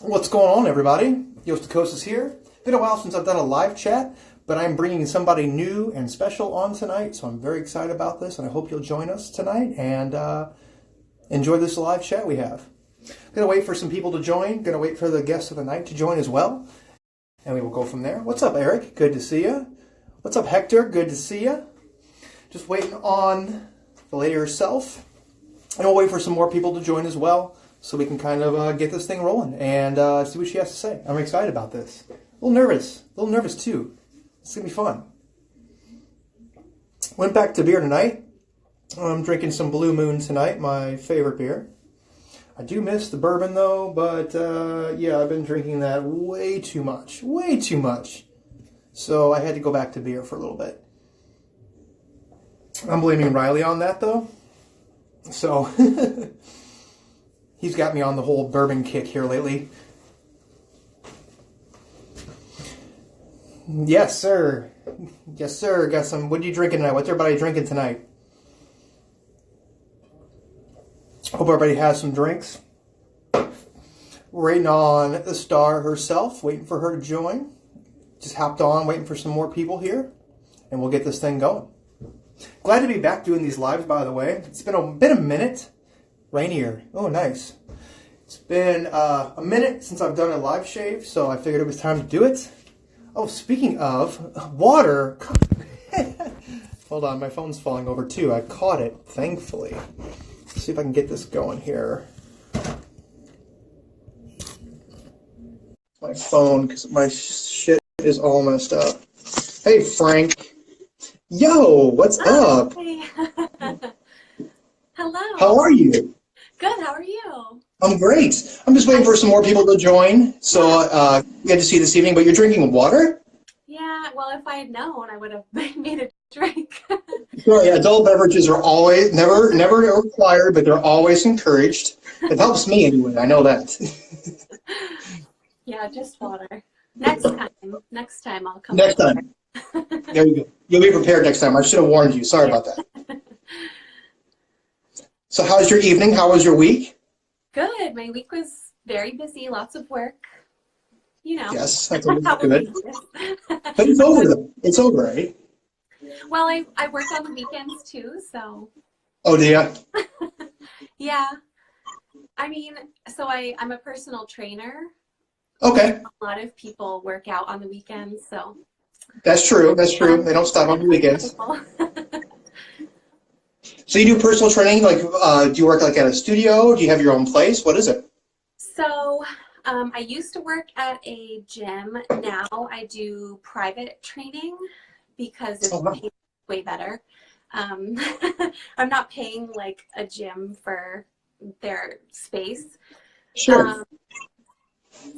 What's going on, everybody? Yostakosis is here. Been a while since I've done a live chat, but I'm bringing somebody new and special on tonight, so I'm very excited about this, and I hope you'll join us tonight and enjoy this live chat we have. Gonna wait for some people to join. Gonna wait for the guest of the night to join as well, and we will go from there. What's up, Eric? Good to see you. What's up, Hector? Good to see you. Just waiting on the lady herself, and we'll wait for some more people to join as well, so we can kind of get this thing rolling and see what she has to say. I'm excited about this. A little nervous too. It's going to be fun. Went back to beer tonight. I'm drinking some Blue Moon tonight, my favorite beer. I do miss the bourbon though, but yeah, I've been drinking that way too much. Way too much. So I had to go back to beer for a little bit. I'm blaming Riley on that though. So... He's got me on the whole bourbon kick here lately. Yes, sir. Yes, sir. Got some. What are you drinking tonight? What's everybody drinking tonight? Hope everybody has some drinks. Waiting on the star herself. Waiting for her to join. Just hopped on, waiting for some more people here. And we'll get this thing going. Glad to be back doing these lives, by the way. It's been a minute. Rainier. Oh, nice. It's been a minute since I've done a live shave, so I figured it was time to do it. Oh, speaking of water. Hold on, my phone's falling over too. I caught it, thankfully. Let's see if I can get this going here. My phone, because my shit is all messed up. Hey, Frank. Yo, what's up? Hi. Hello. How are you? Good, how are you? I'm great. I'm just waiting for some more people to join. So we had to see this evening, but you're drinking water? Yeah, well, if I had known, I would have made a drink. Sure, yeah, adult beverages are always, never required, but they're always encouraged. It helps me anyway, I know that. Yeah, just water. Next time I'll come. Next time. There you go. You'll be prepared next time. I should have warned you. Sorry about that. So how's your evening? How was your week? Good. My week was very busy, lots of work. You know. Yes, that's always How good. but But it's over though. It's over, right? Well, I work on the weekends too, so. Oh, do you? Yeah. I mean, so I'm a personal trainer. Okay. A lot of people work out on the weekends, so. That's true. That's true. They don't stop on the weekends. So you do personal training, like, do you work like at a studio? Do you have your own place? What is it? So I used to work at a gym. Now I do private training because it's paid way better. I'm not paying like a gym for their space. Sure.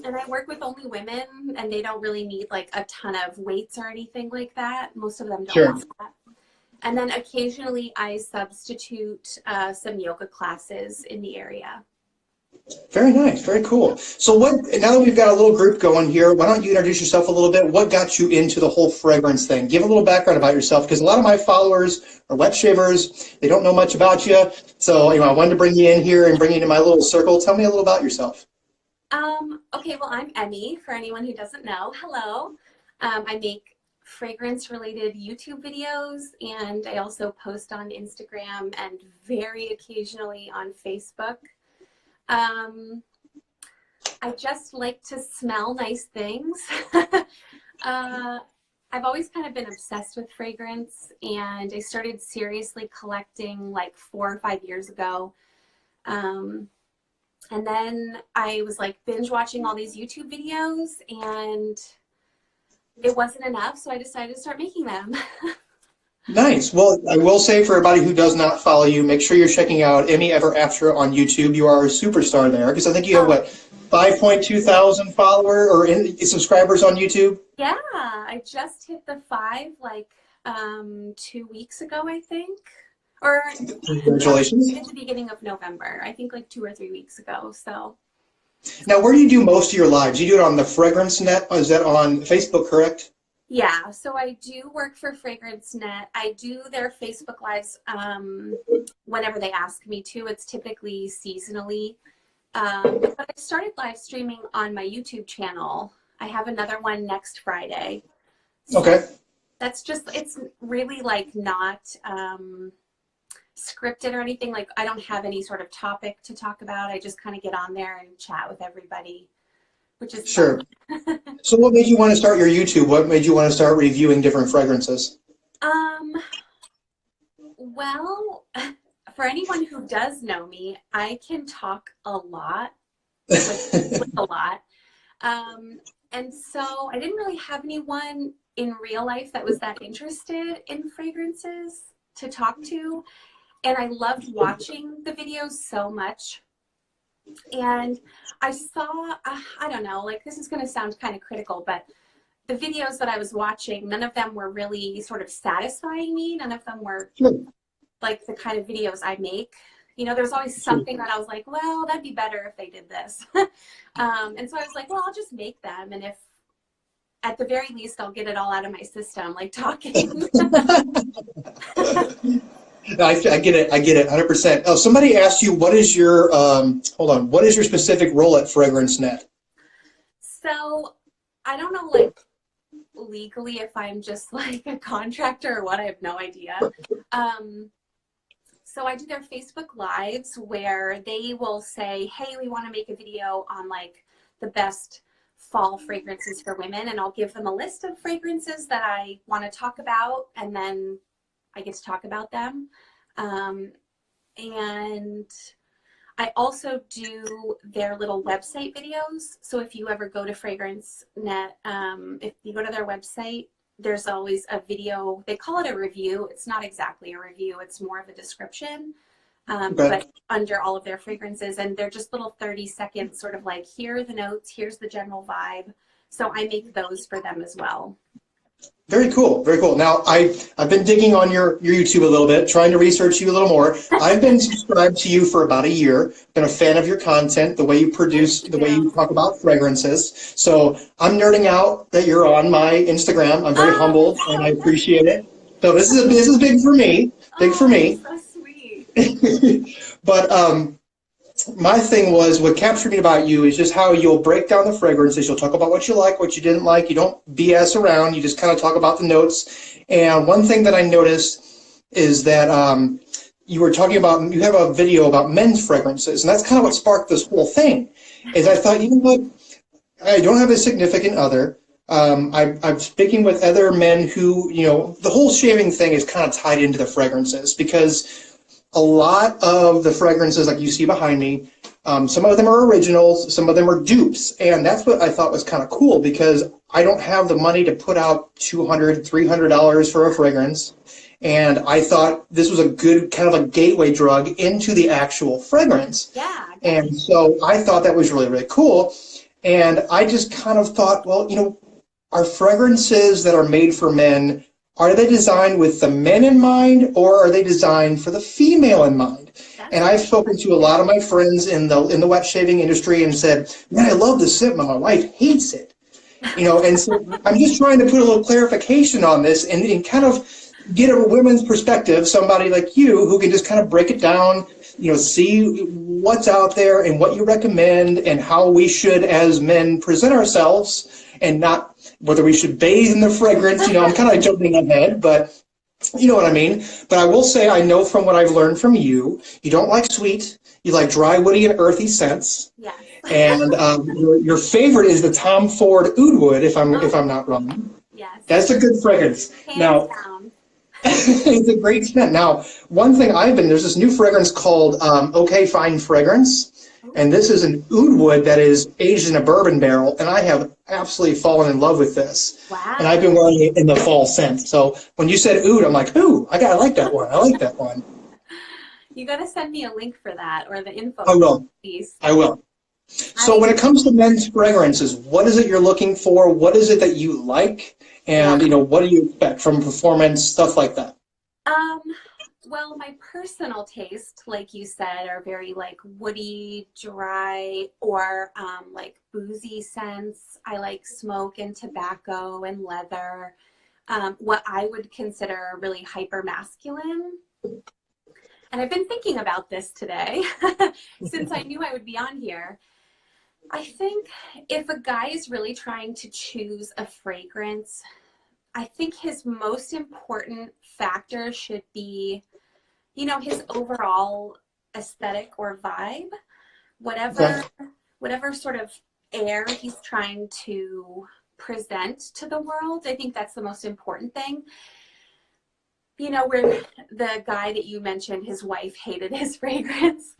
And I work with only women, and they don't really need like a ton of weights or anything like that. Most of them don't want that. And then occasionally I substitute some yoga classes in the area. Very nice. Very cool. So now that we've got a little group going here, why don't you introduce yourself a little bit? What got you into the whole fragrance thing? Give a little background about yourself, because a lot of my followers are wet shavers. They don't know much about you. So, I wanted to bring you in here and bring you into my little circle. Tell me a little about yourself. Okay, well, I'm Emmy, for anyone who doesn't know. Hello. I make fragrance-related YouTube videos, and I also post on Instagram and very occasionally on Facebook. I just like to smell nice things. I've always kind of been obsessed with fragrance, and I started seriously collecting like 4 or 5 years ago. And then I was like binge watching all these YouTube videos, and it wasn't enough, so I decided to start making them. Nice. Well, I will say for everybody who does not follow you, make sure you're checking out Emmy Ever After on YouTube. You are a superstar there, because I think you have, what, 5.2 thousand followers or subscribers on YouTube? Yeah, I just hit the 5 like 2 weeks ago, I think. Or Congratulations. at the beginning of November. I think like 2 or 3 weeks ago, so. Now, where do you do most of your lives? You do it on the Fragrance Net? Is that on Facebook, correct? Yeah, so I do work for Fragrance Net. I do their Facebook Lives whenever they ask me to. It's typically seasonally. But I started live streaming on my YouTube channel. I have another one next Friday. So Okay. that's just, it's really like not scripted or anything. Like I don't have any sort of topic to talk about. I just kind of get on there and chat with everybody, which is Sure. fun. So what made you want to start your YouTube? What made you want to start reviewing different fragrances? Well, for anyone who does know me, I can talk a lot, like a lot. And so I didn't really have anyone in real life that was that interested in fragrances to talk to. And I loved watching the videos so much. And I saw, I don't know, like this is going to sound kind of critical, but the videos that I was watching, none of them were really sort of satisfying me. None of them were like the kind of videos I make. You know, there's always something that I was like, well, that'd be better if they did this. And so I was like, well, I'll just make them. And if at the very least, I'll get it all out of my system, like talking. I get it. I get it 100%. Oh, somebody asked you, what is your, hold on, what is your specific role at FragranceNet? So I don't know, like legally, if I'm just like a contractor or what, I have no idea. So I do their Facebook Lives where they will say, hey, we want to make a video on like the best fall fragrances for women. And I'll give them a list of fragrances that I want to talk about. And then I get to talk about them. And I also do their little website videos. So if you ever go to FragranceNet, if you go to their website, there's always a video. They call it a review. It's not exactly a review. It's more of a description, but under all of their fragrances. And they're just little 30-second sort of like, here are the notes, here's the general vibe. So I make those for them as well. Very cool. Very cool. Now, I've been digging on your YouTube a little bit, trying to research you a little more. I've been subscribed to you for about a year, been a fan of your content, the way you produce, the way you talk about fragrances. So I'm nerding out that you're on my Instagram. I'm very humbled, and I appreciate it. So this is big for me, big for me. So sweet. But my thing was, what captured me about you is just how you'll break down the fragrances. You'll talk about what you like, what you didn't like. You don't BS around. You just kind of talk about the notes. And one thing that I noticed is that you were talking about, you have a video about men's fragrances. And that's kind of what sparked this whole thing. Is I thought, you know what, I don't have a significant other. I'm speaking with other men who, you know, the whole shaving thing is kind of tied into the fragrances because a lot of the fragrances like you see behind me, some of them are originals, some of them are dupes. And that's what I thought was kind of cool because I don't have the money to put out $200, $300 for a fragrance. And I thought this was a good kind of a gateway drug into the actual fragrance. Yeah. And so I thought that was really, really cool. And I just kind of thought, well, you know, are fragrances that are made for men, are they designed with the men in mind, or are they designed for the female in mind? And I've spoken to a lot of my friends in the wet shaving industry and said, man, I love this scent, but my wife hates it. You know, and so I'm just trying to put a little clarification on this and kind of get a women's perspective, somebody like you who can just kind of break it down, you know, see what's out there and what you recommend and how we should as men present ourselves and not whether we should bathe in the fragrance. You know, I'm kind of jumping ahead, but you know what I mean. But I will say, I know from what I've learned from you, you don't like sweet. You like dry, woody, and earthy scents. Yeah. And your favorite is the Tom Ford Oud Wood, if I'm not wrong. Yes. That's a good fragrance. Hands now, down. it's a great scent. Now, one thing there's this new fragrance called OK Fine Fragrance. And this is an oud wood that is aged in a bourbon barrel, and I have absolutely fallen in love with this. Wow. And I've been wearing it in the fall scent. So when you said oud, I'm like, ooh, I like that one. I like that one. You got to send me a link for that or the info. I will. Please. I will. So when it comes to men's fragrances, what is it you're looking for? What is it that you like? And, you know, what do you expect from performance, stuff like that? Well, my personal taste, like you said, are very like woody, dry, or like boozy scents. I like smoke and tobacco and leather. What I would consider really hyper masculine. and I've been thinking about this today since I knew I would be on here. I think if a guy is really trying to choose a fragrance, I think his most important factor should be, you know, his overall aesthetic or vibe, whatever sort of air he's trying to present to the world. I think that's the most important thing. You know, where the guy that you mentioned, his wife hated his fragrance.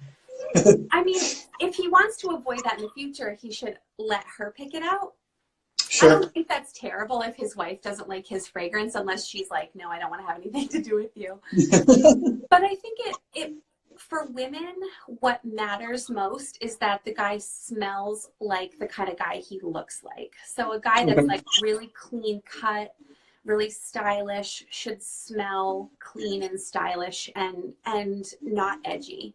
I mean, if he wants to avoid that in the future, he should let her pick it out. Sure. I don't think that's terrible if his wife doesn't like his fragrance, unless she's like, no, I don't want to have anything to do with you. But I think it for women, what matters most is that the guy smells like the kind of guy he looks like. So a guy that's like really clean cut, really stylish, should smell clean and stylish and not edgy.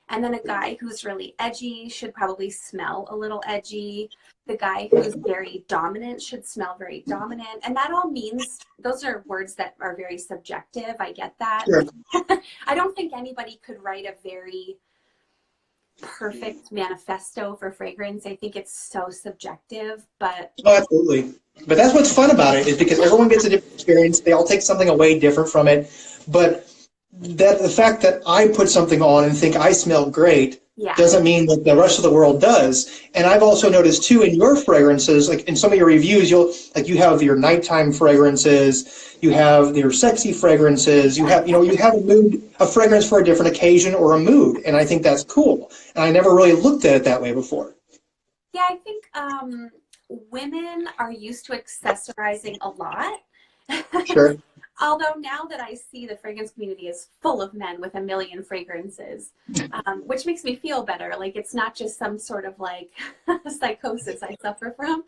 And then a guy who's really edgy should probably smell a little edgy. The guy who's very dominant should smell very dominant. And that all means, those are words that are very subjective. I get that. Sure. I don't think anybody could write a very perfect manifesto for fragrance. I think it's so subjective, but... Oh, absolutely. But that's what's fun about it, is because everyone gets a different experience. They all take something away different from it. But that the fact that I put something on and think I smell great doesn't mean that the rest of the world does. And I've also noticed too in your fragrances, like in some of your reviews, you have your nighttime fragrances, you have your sexy fragrances, you have a fragrance for a different occasion or a mood, and I think that's cool. And I never really looked at it that way before. Yeah, I think women are used to accessorizing a lot. Sure. Although now that I see the fragrance community is full of men with a million fragrances, which makes me feel better. Like it's not just some sort of like psychosis I suffer from.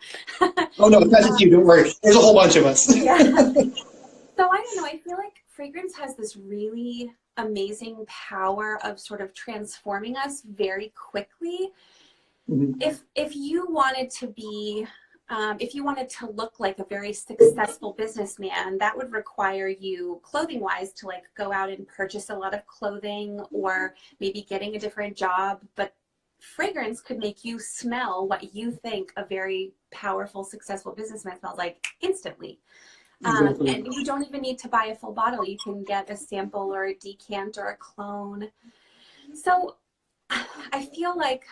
Oh no, that's just you. Don't worry. There's a whole bunch of us. Yeah. So I don't know. I feel like fragrance has this really amazing power of sort of transforming us very quickly. Mm-hmm. If you wanted to be if you wanted to look like a very successful businessman, that would require you clothing wise to like go out and purchase a lot of clothing or maybe getting a different job. But fragrance could make you smell what you think a very powerful, successful businessman smells like instantly. Exactly. And you don't even need to buy a full bottle. You can get a sample or a decant or a clone. So I feel like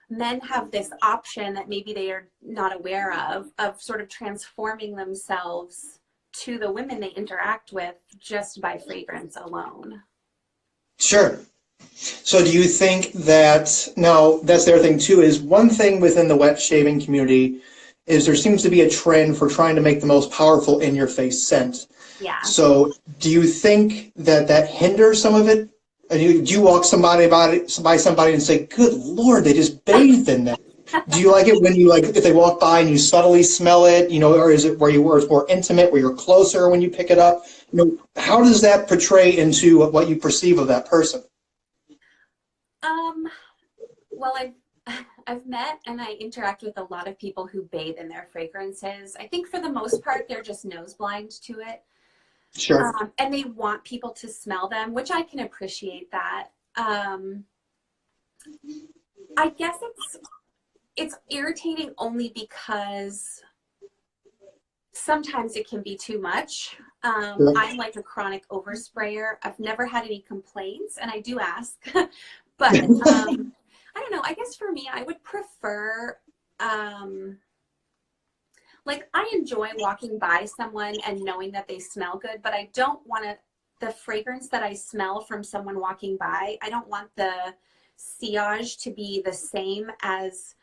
men have this option that maybe they are not aware of sort of transforming themselves to the women they interact with just by fragrance alone. Sure. So do you think that, now that's the other thing too, is one thing within the wet shaving community is there seems to be a trend for trying to make the most powerful in-your-face scent. Yeah. So do you think that hinders some of it? Do you walk by somebody and say, good Lord, they just bathed in that? Do you like it when if they walk by and you subtly smell it, or is it where it's more intimate, where you're closer when you pick it up? How does that portray into what you perceive of that person? Well, I've met and I interact with a lot of people who bathe in their fragrances. I think for the most part, they're just nose blind to it. Sure. And they want people to smell them, which I can appreciate that. I guess it's irritating only because sometimes it can be too much. Sure. I'm like a chronic oversprayer. I've never had any complaints, and I do ask. But I don't know. I guess for me, I would prefer... like I enjoy walking by someone and knowing that they smell good, but I don't want the fragrance that I smell from someone walking by, I don't want the sillage to be the same as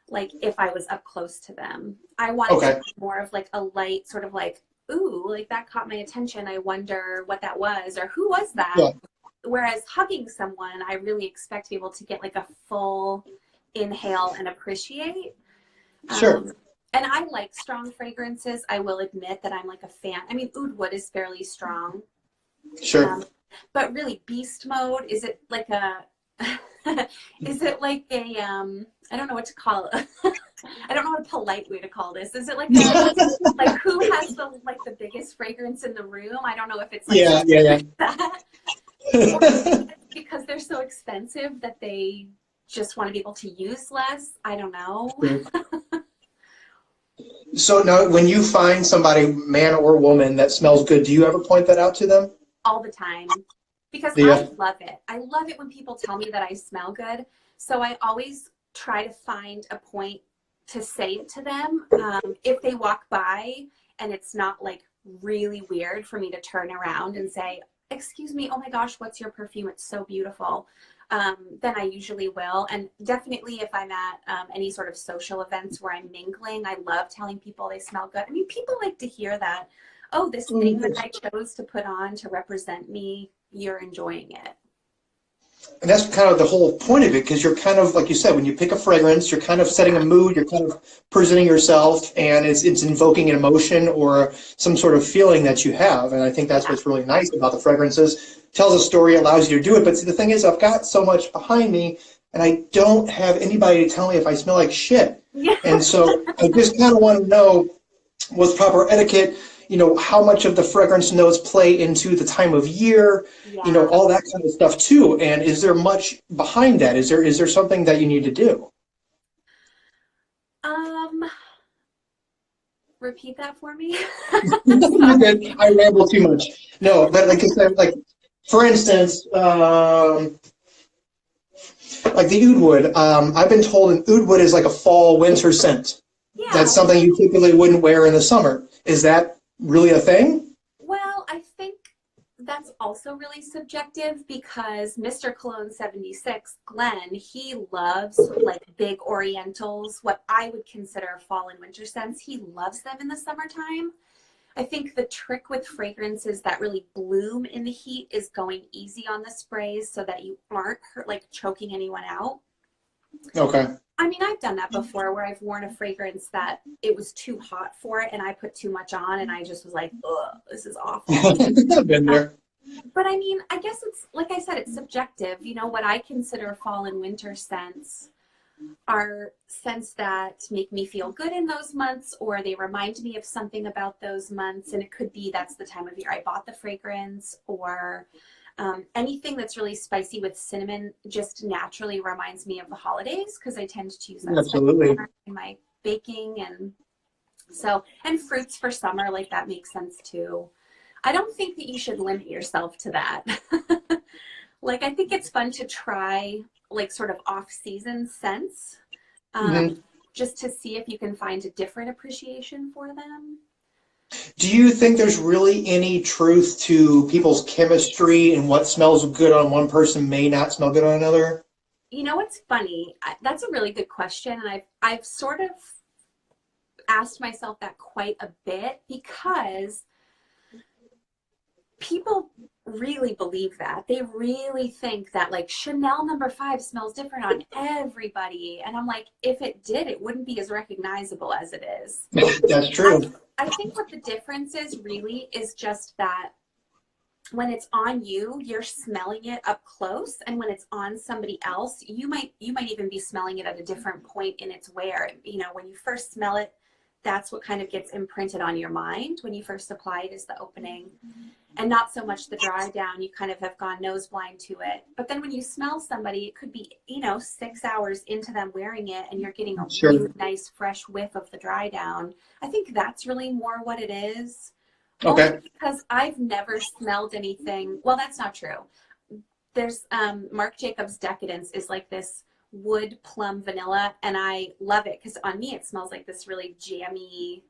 like if I was up close to them. I want it to be more of like a light sort of like, ooh, like that caught my attention. I wonder what that was or who was that? Yeah. Whereas hugging someone, I really expect to be able to get like a full inhale and appreciate. Sure. And I like strong fragrances. I will admit that I'm like a fan. I mean, oud wood is fairly strong. Sure. But really, beast mode, is it like a, is it like a, I don't know what to call it. I don't know what a polite way to call this. Is it like a, like who has the biggest fragrance in the room? I don't know if it's like yeah. that. Or maybe it's because they're so expensive that they just want to be able to use less. I don't know. So now, when you find somebody, man or woman, that smells good, do you ever point that out to them? All the time, because Yeah. I love it. I love it when people tell me that I smell good. So I always try to find a point to say it to them. If they walk by and it's not like really weird for me to turn around and say, excuse me, oh my gosh, what's your perfume? It's so beautiful. Then I usually will. And definitely if I'm at any sort of social events where I'm mingling, I love telling people they smell good. I mean, people like to hear that, oh, this thing that I chose to put on to represent me, you're enjoying it. And that's kind of the whole point of it, because you're kind of, like you said, when you pick a fragrance, you're kind of setting a mood, you're kind of presenting yourself, and it's invoking an emotion or some sort of feeling that you have. And I think that's what's really nice about the fragrances. Tells a story, allows you to do it. But see, the thing is, I've got so much behind me, and I don't have anybody to tell me if I smell like shit. Yeah. And so I just kind of want to know what's proper etiquette, how much of the fragrance notes play into the time of year, all that kind of stuff too. And is there much behind that? Is there something that you need to do? Repeat that for me. I ramble too much. No, but like I said, like for instance, like the oud wood. I've been told an oud wood is like a fall winter scent. Yeah. That's something you typically wouldn't wear in the summer. Is that really a thing? Well, I think that's also really subjective because Mr. Cologne 76, Glenn, he loves like big orientals, what I would consider fall and winter scents. He loves them in the summertime. I think the trick with fragrances that really bloom in the heat is going easy on the sprays so that you aren't like choking anyone out. Okay. I mean, I've done that before where I've worn a fragrance that it was too hot for it and I put too much on and I just was like, ugh, this is awful. I've been there. But I mean, I guess it's, like I said, it's subjective. What I consider fall and winter scents are scents that make me feel good in those months, or they remind me of something about those months. And it could be that's the time of year I bought the fragrance, or anything that's really spicy with cinnamon just naturally reminds me of the holidays because I tend to use that Absolutely. in my baking. And fruits for summer, like that makes sense too. I don't think that you should limit yourself to that. Like, I think it's fun to try like sort of off-season scents, just to see if you can find a different appreciation for them. Do you think there's really any truth to people's chemistry and what smells good on one person may not smell good on another? What's funny? That's a really good question. And I've sort of asked myself that quite a bit because people really believe that. They really think that like Chanel No. 5 smells different on everybody. And I'm like, if it did, it wouldn't be as recognizable as it is. That's true. I think what the difference is really is just that when it's on you, you're smelling it up close. And when it's on somebody else, you might even be smelling it at a different point in its wear. When you first smell it, that's what kind of gets imprinted on your mind when you first apply it, is the opening, and not so much the dry down. You kind of have gone nose blind to it. But then when you smell somebody, it could be, 6 hours into them wearing it and you're getting a really nice fresh whiff of the dry down. I think that's really more what it is. Okay. Only because I've never smelled anything. Well, that's not true. There's Marc Jacobs Decadence is like this wood plum vanilla, and I love it because on me it smells like this really jammy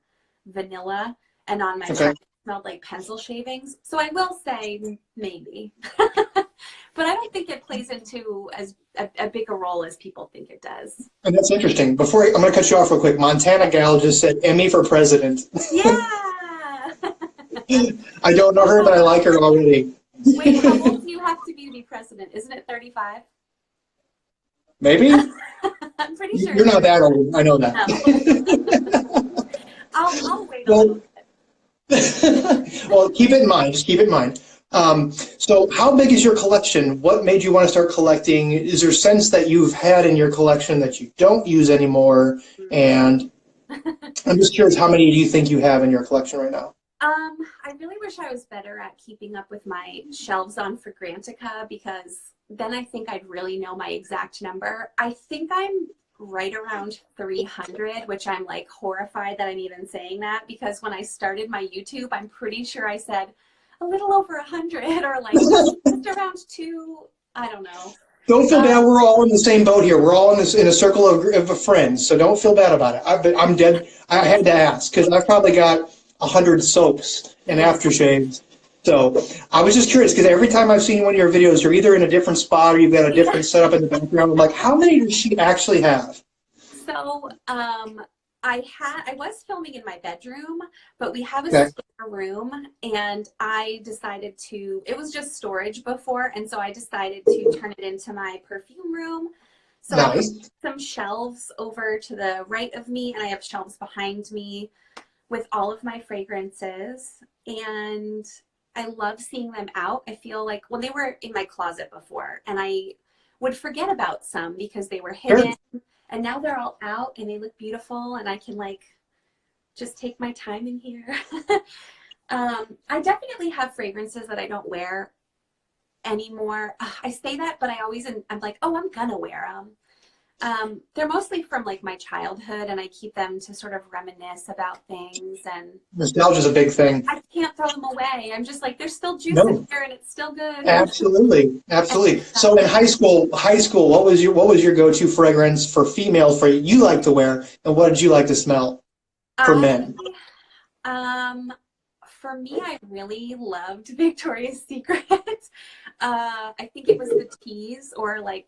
vanilla, and on my friend it smelled like pencil shavings. So I will say maybe, but I don't think it plays into as a bigger role as people think it does. And that's interesting. I'm going to cut you off real quick. Montana Gal just said Emmy for president. Yeah. I don't know her, but I like her already. Wait, how old do you have to be president? Isn't it 35? Maybe? I'm pretty sure. You're not that old. I know that. No. I'll wait a little bit. Well, keep it in mind. Just keep it in mind. So how big is your collection? What made you want to start collecting? Is there scents that you've had in your collection that you don't use anymore? And I'm just curious, how many do you think you have in your collection right now? I really wish I was better at keeping up with my shelves on Fragrantica, because then I think I'd really know my exact number. I think I'm right around 300, which I'm like horrified that I'm even saying that, because when I started my YouTube, I'm pretty sure I said a little over 100, or like just around two. I don't know. Don't feel bad. We're all in the same boat here. We're all in this in a circle of friends, so don't feel bad about it. But I'm dead. I had to ask because I've probably got 100 soaps and aftershaves. So I was just curious because every time I've seen one of your videos, you're either in a different spot or you've got a different setup in the background. I'm like, how many does she actually have? So I was filming in my bedroom, but we have a spare room, and I decided to, it was just storage before, and so I decided to turn it into my perfume room. So I have some shelves over to the right of me, and I have shelves behind me with all of my fragrances, and I love seeing them out. I feel like, well, they were in my closet before, and I would forget about some because they were hidden. And now they're all out and they look beautiful, and I can like just take my time in here. I definitely have fragrances that I don't wear anymore. I say that, but I'm like, oh, I'm gonna wear them. They're mostly from like my childhood, and I keep them to sort of reminisce about things. And nostalgia is a big thing. I can't throw them away. I'm just like, there's still juice in here, and it's still good. Absolutely, absolutely. So in high school, what was your go-to fragrance for females for you like to wear, and what did you like to smell for men? For me, I really loved Victoria's Secret. I think it was the teas, or like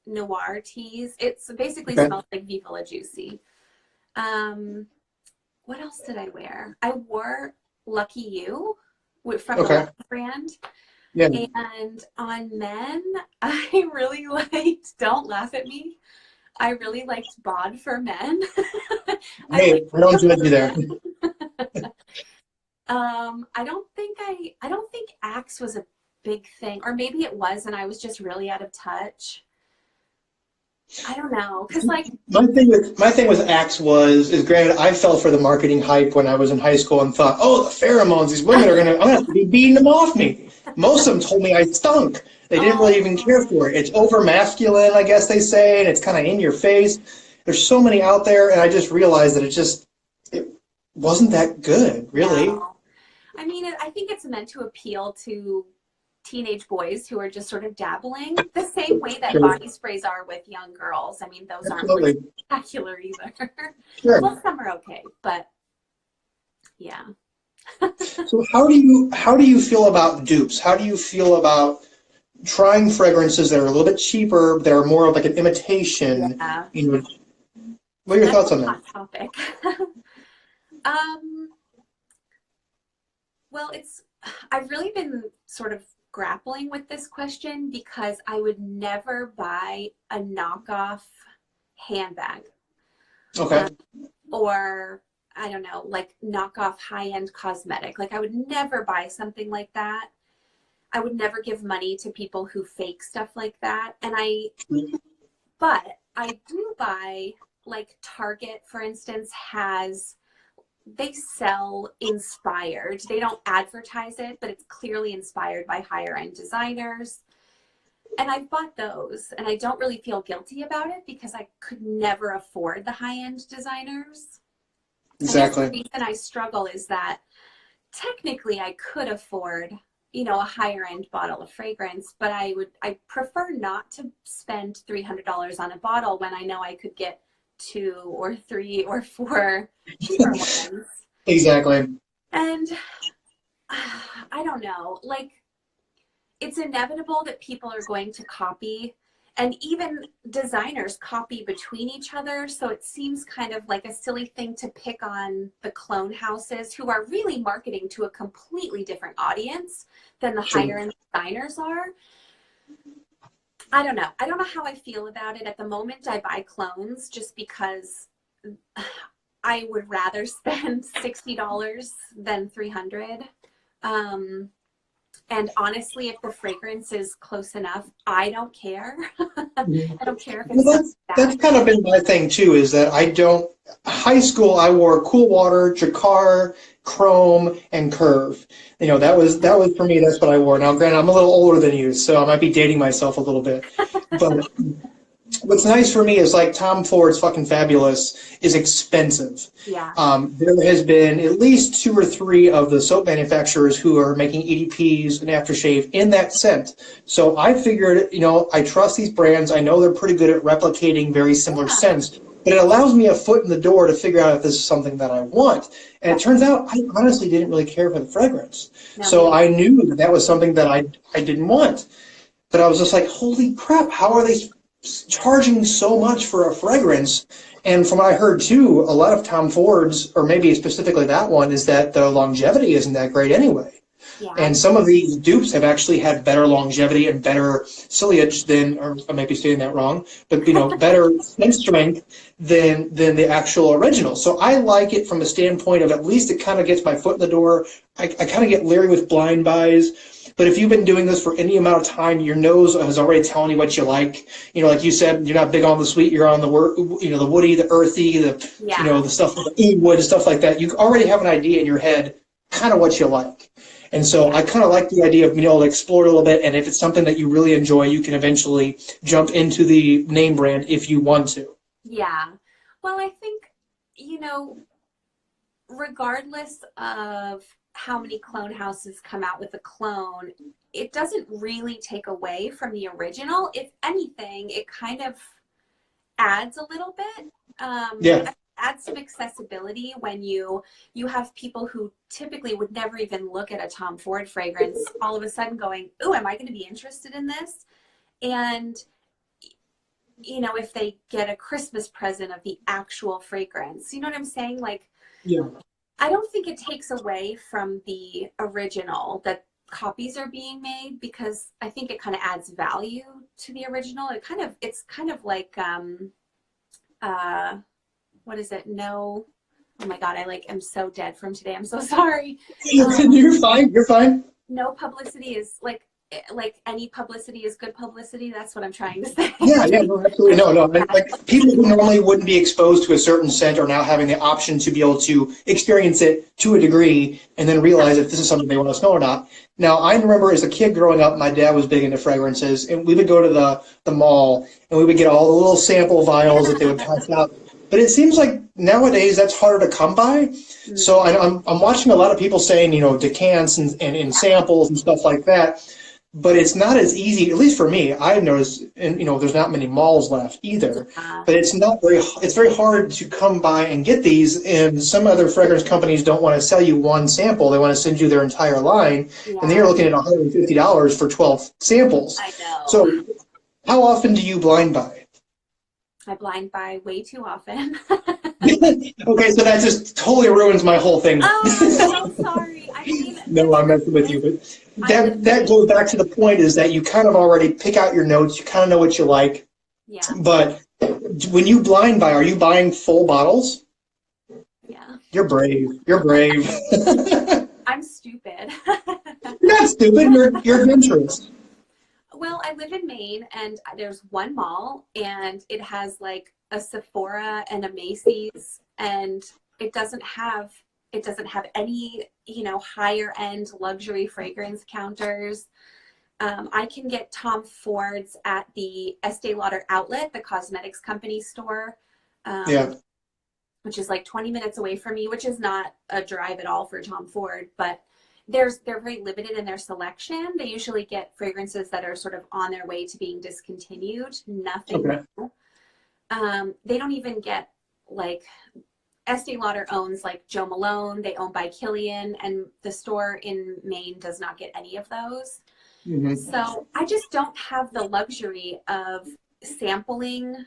noir teas. It's basically smells like Viva La Juicy. What else did I wear? I wore Lucky You from the Lucky brand. Yeah. And on men, I really liked, don't laugh at me, I really liked Bod for Men. Hey, I don't judge you there. I don't think Axe was a big thing, or maybe it was and I was just really out of touch. I don't know, because like my thing with Axe is granted I fell for the marketing hype when I was in high school and thought, oh, the pheromones, these women I'm gonna have to be beating them off me. Most of them told me I stunk. They didn't really even care for it. It's over masculine, I guess they say, and it's kind of in your face. There's so many out there, and I just realized that it wasn't that good, really. No. I mean, I think it's meant to appeal to teenage boys who are just sort of dabbling, the same way that body sprays are with young girls. I mean, those aren't really spectacular either. Well, some are okay, but yeah. So how do you feel about dupes? How do you feel about trying fragrances that are a little bit cheaper, that are more of like an imitation? Yeah. What are your thoughts on that? Hot topic. Well, I've really been sort of grappling with this question because I would never buy a knockoff handbag. Okay. Or I don't know, like knockoff high-end cosmetic. Like I would never buy something like that. I would never give money to people who fake stuff like that. But I do buy, like Target, for instance, they sell inspired. They don't advertise it, but it's clearly inspired by higher end designers. And I bought those, and I don't really feel guilty about it because I could never afford the high end designers. Exactly. And the reason I struggle is that technically I could afford, a higher end bottle of fragrance, but I prefer not to spend $300 on a bottle when I know I could get 2 or 3 or 4 cheaper ones. Exactly. And I don't know, like it's inevitable that people are going to copy, and even designers copy between each other. So it seems kind of like a silly thing to pick on the clone houses who are really marketing to a completely different audience than the higher end designers are. I don't know. I don't know how I feel about it. At the moment, I buy clones just because I would rather spend $60 than $300. And honestly, if the fragrance is close enough, I don't care. I don't care if it's that's kind of been my thing too, is that high school I wore Cool Water, Jacquard, chrome and curve. You know, that was for me, that's what I wore. Now, granted, I'm a little older than you, so I might be dating myself a little bit. But what's nice for me is like Tom Ford's fucking Fabulous is expensive. Yeah. There has been at least 2 or 3 of the soap manufacturers who are making EDPs and aftershave in that scent. So I figured, you know, I trust these brands. I know they're pretty good at replicating very similar scents, but it allows me a foot in the door to figure out if this is something that I want. And it turns out I honestly didn't really care for the fragrance. So I knew that that was something that I didn't want. But I was just like, holy crap, how are they charging so much for a fragrance? And from what I heard too, a lot of Tom Ford's, or maybe specifically that one, is that the longevity isn't that great anyway. Yeah. And some of these dupes have actually had better longevity and better ciliage than, or I might be saying that wrong, but you know, better scent strength than the actual original. So I like it from a standpoint of at least it kind of gets my foot in the door. I kind of get leery with blind buys. But if you've been doing this for any amount of time, your nose is already telling you what you like. You know, like you said, you're not big on the sweet. You're on the the woody, the earthy, the stuff, the oud wood, stuff like that. You already have an idea in your head, kind of what you like. And so I kind of like the idea of being able to explore a little bit. And if it's something that you really enjoy, you can eventually jump into the name brand if you want to. Yeah. Well, I think, you know, regardless of how many clone houses come out with a clone, it doesn't really take away from the original. If anything, it kind of adds a little bit. Adds some accessibility when you have people who typically would never even look at a Tom Ford fragrance all of a sudden going, "Ooh, am I going to be interested in this?" And you know, if they get a Christmas present of the actual fragrance, you know what I'm saying? Like, yeah. I don't think it takes away from the original that copies are being made, because I think it kind of adds value to the original. It's kind of like, what is it? No, oh my God, I'm so dead from today. I'm so sorry. You're fine. You're fine. No publicity is like any publicity is good publicity. That's what I'm trying to say. Yeah, no, absolutely. No. Like people who normally wouldn't be exposed to a certain scent are now having the option to be able to experience it to a degree and then realize if this is something they want to smell or not. Now, I remember as a kid growing up, my dad was big into fragrances, and we would go to the mall and we would get all the little sample vials that they would pass out. But it seems like nowadays that's harder to come by. Mm-hmm. So I'm watching a lot of people saying, you know, decants and samples and stuff like that. But it's not as easy, at least for me. I've noticed, and you know, there's not many malls left either. But it's very hard to come by and get these. And some other fragrance companies don't want to sell you one sample; they want to send you their entire line, and then you're looking at $150 for 12 samples. I know. So, how often do you blind buy? I blind buy way too often. Okay, so that just totally ruins my whole thing. Oh, I'm so sorry. I mean, no, I'm messing with you, but that goes back to the point is that you kind of already pick out your notes, you kind of know what you like. Yeah. But when you blind buy, are you buying full bottles? Yeah. You're brave. You're brave. I'm stupid. You're not stupid. You're adventurous. Well, I live in Maine, and there's one mall, and it has like a Sephora and a Macy's, and it doesn't have any, you know, higher end luxury fragrance counters. I can get Tom Ford's at the Estee Lauder outlet, the cosmetics company store, which is like 20 minutes away from me, which is not a drive at all for Tom Ford, but they're very limited in their selection. They usually get fragrances that are sort of on their way to being discontinued. Nothing new. They don't even get, like, Estee Lauder owns like Joe Malone. They own by Killian, and the store in Maine does not get any of those. Mm-hmm. So I just don't have the luxury of sampling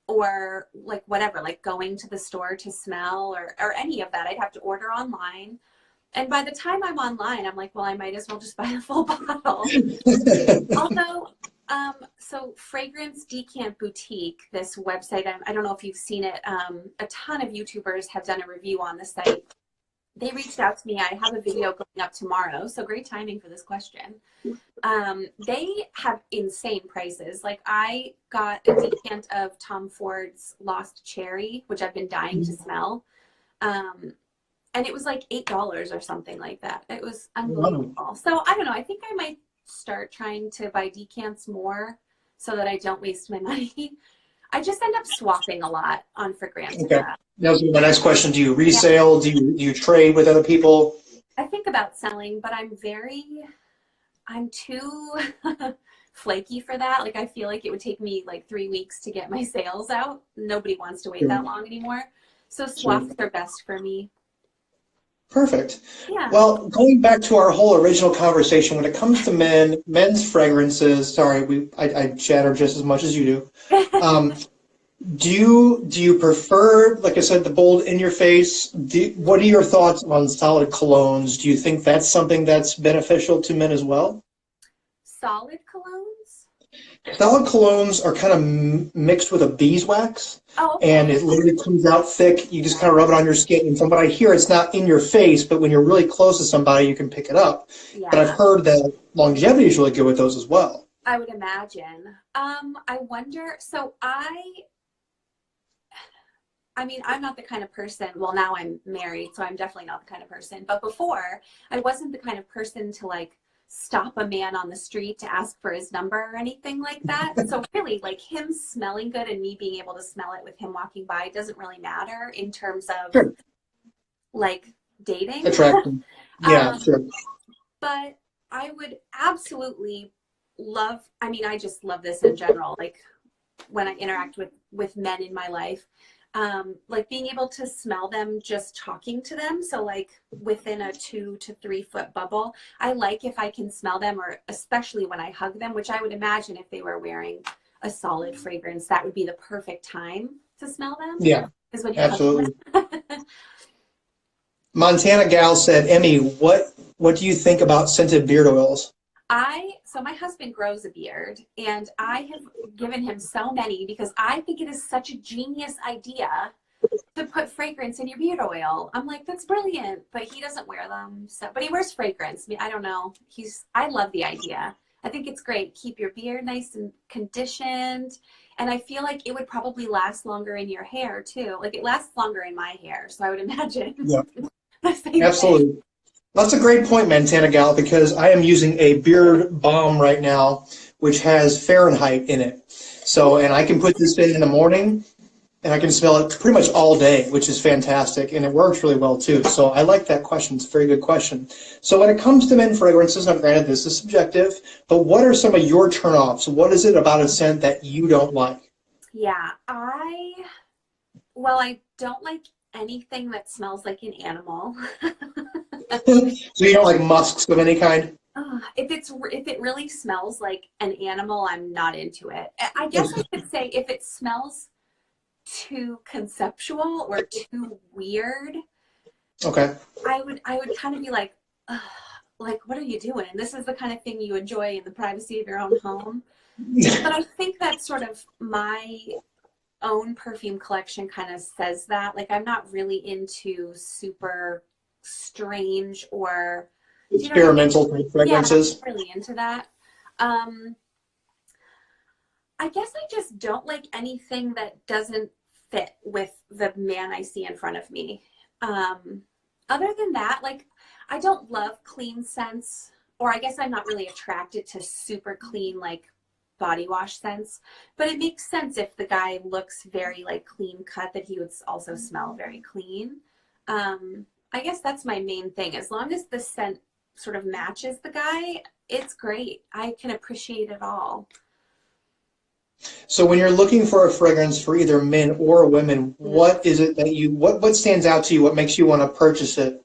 or like whatever, like going to the store to smell or any of that. I'd have to order online. And by the time I'm online, I'm like, well, I might as well just buy a full bottle. Although, so Fragrance Decant Boutique, this website, I don't know if you've seen it. A ton of YouTubers have done a review on the site. They reached out to me. I have a video going up tomorrow, so great timing for this question. They have insane prices. Like, I got a decant of Tom Ford's Lost Cherry, which I've been dying to smell. and it was like $8 or something like that. It was Wow. unbelievable. So I don't know. I think I might start trying to buy decants more so that I don't waste my money. I just end up swapping a lot on fragrances. Okay. That was my next question. Do you Yeah. resale? Do you trade with other people? I think about selling, but I'm too flaky for that. Like, I feel like it would take me like 3 weeks to get my sales out. Nobody wants to wait that long anymore. So swaps are best for me. Perfect. Yeah. Well, going back to our whole original conversation, when it comes to men's fragrances, sorry, I chatter just as much as you do. Do you prefer, like I said, the bold in your face? What are your thoughts on solid colognes? Do you think that's something that's beneficial to men as well? Solid colognes? Solid colognes are kind of mixed with a beeswax, Oh, and okay. it literally comes out thick. You just kind of rub it on your skin. And from what I hear, it's not in your face, but when you're really close to somebody, you can pick it up. But I've Yeah, heard that longevity is really good with those as well. I would imagine. I wonder, so I mean, I'm not the kind of person, well, now I'm married, so I'm definitely not the kind of person. But before, I wasn't the kind of person to like stop a man on the street to ask for his number or anything like that. So really, like him smelling good and me being able to smell it with him walking by doesn't really matter in terms of Sure. like dating. Attractive. Yeah, um, sure. but I would absolutely love, I mean, I just love this in general. Like when I interact with men in my life, like being able to smell them just talking to them. So like within a 2 to 3 foot bubble, I like if I can smell them, or especially when I hug them, which I would imagine if they were wearing a solid fragrance, that would be the perfect time to smell them, Yeah, is when you're hugging absolutely. them. Montana Gal said, Emmy, what do you think about scented beard oils? So my husband grows a beard, and I have given him so many because I think it is such a genius idea to put fragrance in your beard oil. I'm like, that's brilliant, but he doesn't wear them. So, but he wears fragrance. I mean, I don't know. I love the idea. I think it's great. Keep your beard nice and conditioned. And I feel like it would probably last longer in your hair too. Like it lasts longer in my hair. So I would imagine Yeah, the same thing. absolutely. That's a great point, Montana Gal, because I am using a beard balm right now, which has Fahrenheit in it. So, and I can put this in the morning, and I can smell it pretty much all day, which is fantastic, and it works really well too. So I like that question. It's a very good question. So when it comes to men fragrances, now granted this is subjective, but what are some of your turnoffs? What is it about a scent that you don't like? Yeah, well, I don't like anything that smells like an animal. So you don't like musks of any kind? If it really smells like an animal, I'm not into it. I guess I could say if it smells too conceptual or too weird, Okay. I would kind of be like, ugh, like what are you doing? This is the kind of thing you enjoy in the privacy of your own home. But I think that's sort of my own perfume collection kind of says that. Like I'm not really into super strange or do you know what I mean? Experimental type Yeah, I'm not fragrances. really into that. Um, I guess I just don't like anything that doesn't fit with the man I see in front of me. Um, Other than that, like I don't love clean scents, or I guess I'm not really attracted to super clean like body wash scents. But it makes sense if the guy looks very like clean cut that he would also smell very clean. I guess that's my main thing. As long as the scent sort of matches the guy, it's great. I can appreciate it all. So when you're looking for a fragrance for either men or women, what is it that what stands out to you? What makes you want to purchase it?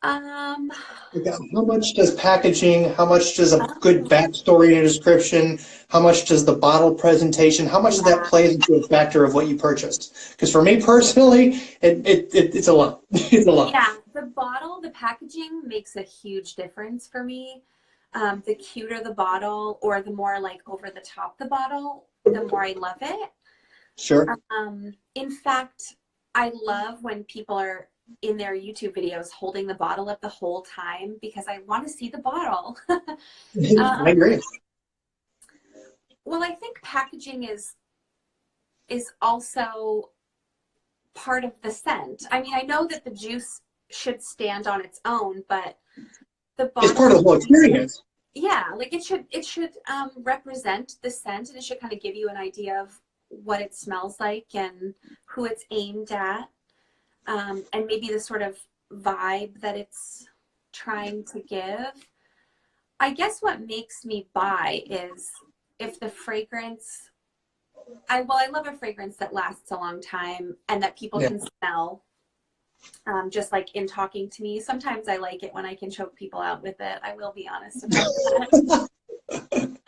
Um, Like, how much does packaging, how much does a good oh, backstory and a description, how much does the bottle presentation, how much of that yeah, plays into a factor of what you purchased? Because for me personally, it's a lot. It's a lot. yeah. The packaging makes a huge difference for me. The cuter the bottle, or the more like over the top the bottle, the more I love it. Sure. In fact, I love when people are in their YouTube videos holding the bottle up the whole time because I want to see the bottle. I um, agree. well, I think packaging is also part of the scent. I mean, I know that the juice should stand on its own, but the body, it's part of the whole experience. Yeah, like it should represent the scent, and it should kind of give you an idea of what it smells like and who it's aimed at, and maybe the sort of vibe that it's trying to give. I guess what makes me buy is if the fragrance, I love a fragrance that lasts a long time and that people can smell, just like in talking to me. Sometimes I like it when I can choke people out with it. I will be honest about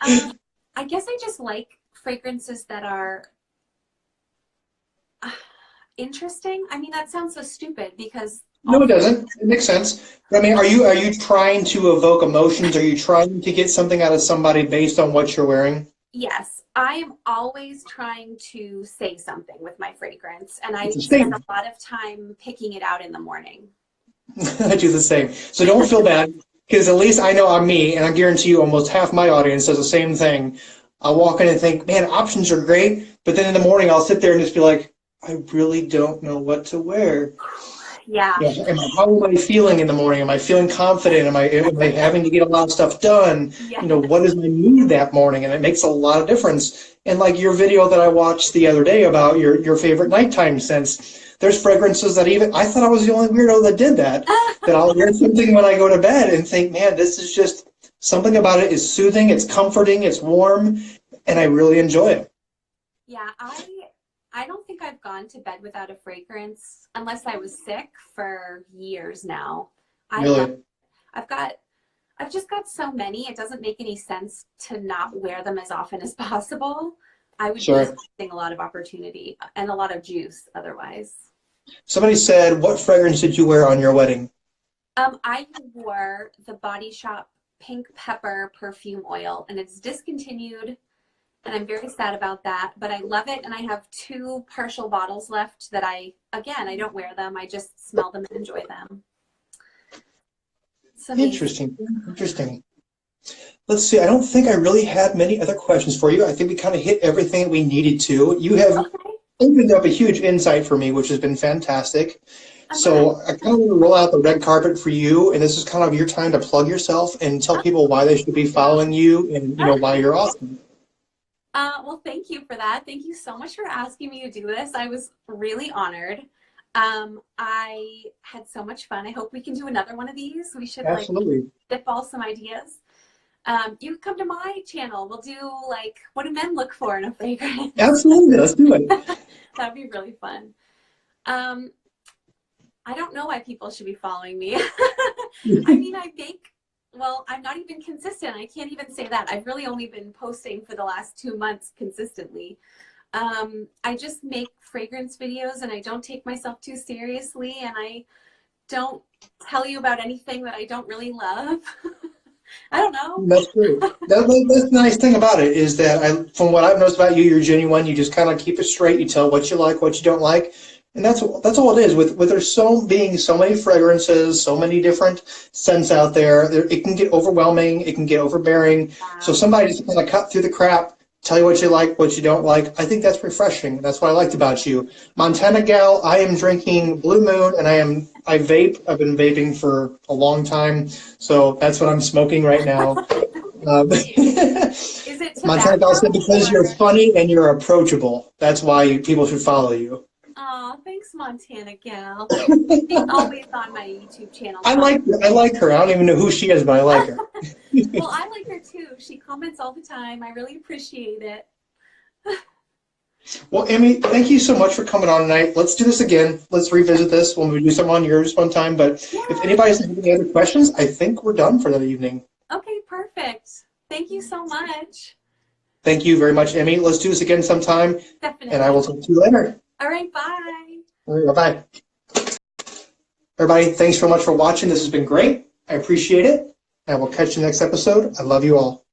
that. I guess I just like fragrances that are interesting. I mean, that sounds so stupid because no, it doesn't. It makes sense. I mean, are you trying to evoke emotions? Are you trying to get something out of somebody based on what you're wearing? Yes, I am always trying to say something with my fragrance, and I spend a lot of time picking it out in the morning. I do the same. So don't feel bad, because at least I know I'm me, and I guarantee you almost half my audience does the same thing. I'll walk in and think, man, options are great, but then in the morning I'll sit there and just be like, I really don't know what to wear. Yeah. How am I feeling in the morning? Am I feeling confident? Am I having to get a lot of stuff done? Yes. You know, what is my mood that morning? And it makes a lot of difference. And like your video that I watched the other day about your favorite nighttime scents, there's fragrances that even, I thought I was the only weirdo that did that, that I'll wear something when I go to bed and think, man, this is just, something about it is soothing, it's comforting, it's warm, and I really enjoy it. Yeah, I don't think I've gone to bed without a fragrance unless I was sick for years now. Really? I've just got so many. It doesn't make any sense to not wear them as often as possible. I would be missing a lot of opportunity and a lot of juice otherwise. Somebody said, what fragrance did you wear on your wedding? I wore the Body Shop Pink Pepper perfume oil, and it's discontinued. And I'm very sad about that, but I love it. And I have 2 partial bottles left that I don't wear them. I just smell them and enjoy them. Interesting. Let's see. I don't think I really had many other questions for you. I think we kind of hit everything we needed to. You have opened up a huge insight for me, which has been fantastic. So I kind of want to roll out the red carpet for you, and this is kind of your time to plug yourself and tell people why they should be following you and why you're awesome. Well, thank you for that. Thank you so much for asking me to do this. I was really honored. I had so much fun. I hope we can do another one of these. We should spitball some ideas. You can come to my channel. We'll do what do men look for in a fragrance? Absolutely, let's do it. That'd be really fun. I don't know why people should be following me. I mean, I'm not even consistent. I can't even say that. I've really only been posting for the last 2 months consistently. I just make fragrance videos, and I don't take myself too seriously, and I don't tell you about anything that I don't really love. I don't know. That's true. That's the nice thing about it is that from what I've noticed about you, you're genuine. You just kind of keep it straight. You tell what you like, what you don't like. And that's all it is. With there's being so many fragrances, so many different scents out there, it can get overwhelming. It can get overbearing. Wow. So somebody just kind of cut through the crap, tell you what you like, what you don't like. I think that's refreshing. That's what I liked about you. Montana Gal, I am drinking Blue Moon, and I vape. I've been vaping for a long time, so that's what I'm smoking right now. Is it tobacco? Montana Gal said because you're funny and you're approachable. That's why people should follow you. Oh, thanks, Montana Gal. She's always on my YouTube channel. I like her. I don't even know who she is, but I like her. Well, I like her too. She comments all the time. I really appreciate it. Well, Emmy, thank you so much for coming on tonight. Let's do this again. Let's revisit this when we do something on yours one time. But if anybody has any other questions, I think we're done for that evening. Okay, perfect. Thank you so much. Thank you very much, Emmy. Let's do this again sometime. Definitely. And I will talk to you later. All right, bye. All right, bye-bye. Everybody, thanks so much for watching. This has been great. I appreciate it. I will catch you next episode. I love you all.